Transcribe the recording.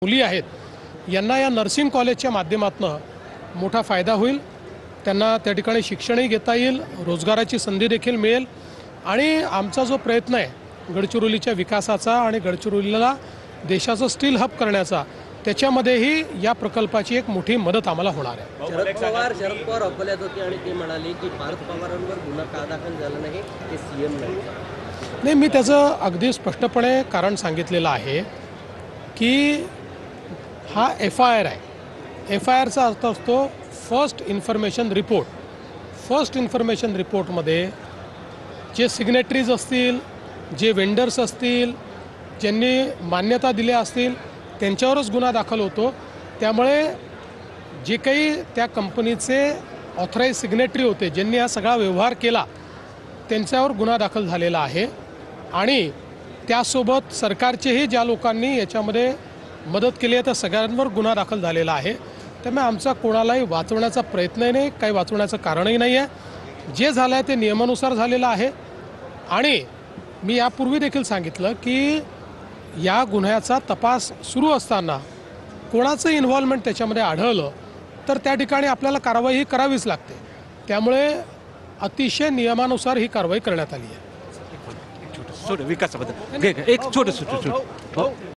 मुली आहेत यांना या नर्सिंग कॉलेजच्या माध्यमातून मोठा फायदा होईल। त्यांना त्या ठिकाणी शिक्षणही घेता येईल, रोजगाराची संधी देखील मिळेल आणि आमचा जो प्रयत्न आहे गडचिरोलीच्या विकासाचा आणि गडचिरोलीला देशाचं स्टील हब करण्याचा, त्याच्यामध्येही या प्रकल्पाची एक मोठी मदत आम्हाला होणार आहे। शरद पवार अकोल्यात होते आणि ते म्हणाले की पार्थ पवारांवर गुन्हा का दाखल झाला नाही, ते सीएम नाही। मी त्याचं अगदी स्पष्टपणे कारण सांगितलेलं आहे की हा FIR आहे। FIRचा अर्थ असतो first information report. First information रिपोर्टमध्ये जे सिग्नेटरीज असतील, जे वेंडर्स असतील, ज्यांनी मान्यता दिल्या असतील त्यांच्यावरच गुन्हा दाखल होतो। त्यामुळे जे काही त्या कंपनीचे ऑथराइज सिग्नेटरी होते, ज्यांनी हा सगळा व्यवहार केला, त्यांच्यावर गुन्हा दाखल झालेला आहे आणि त्यासोबत सरकारचेही ज्या लोकांनी याच्यामध्ये मदत केली आहे त्या सगळ्यांवर गुन्हा दाखल झालेला आहे। त्यामुळे आमचा कोणालाही वाचवण्याचा प्रयत्न नाही, काही वाचवण्याचं कारणही नाही आहे। जे झालं आहे ते नियमानुसार झालेलं आहे आणि मी यापूर्वी देखील सांगितलं की या गुन्ह्याचा तपास सुरू असताना कोणाचं इन्व्हॉल्वमेंट त्याच्यामध्ये आढळलं तर त्या ठिकाणी आपल्याला कारवाई ही करावीच लागते। त्यामुळे अतिशय नियमानुसार ही कारवाई करण्यात आली आहे। विकासाबद्दल एक छोटं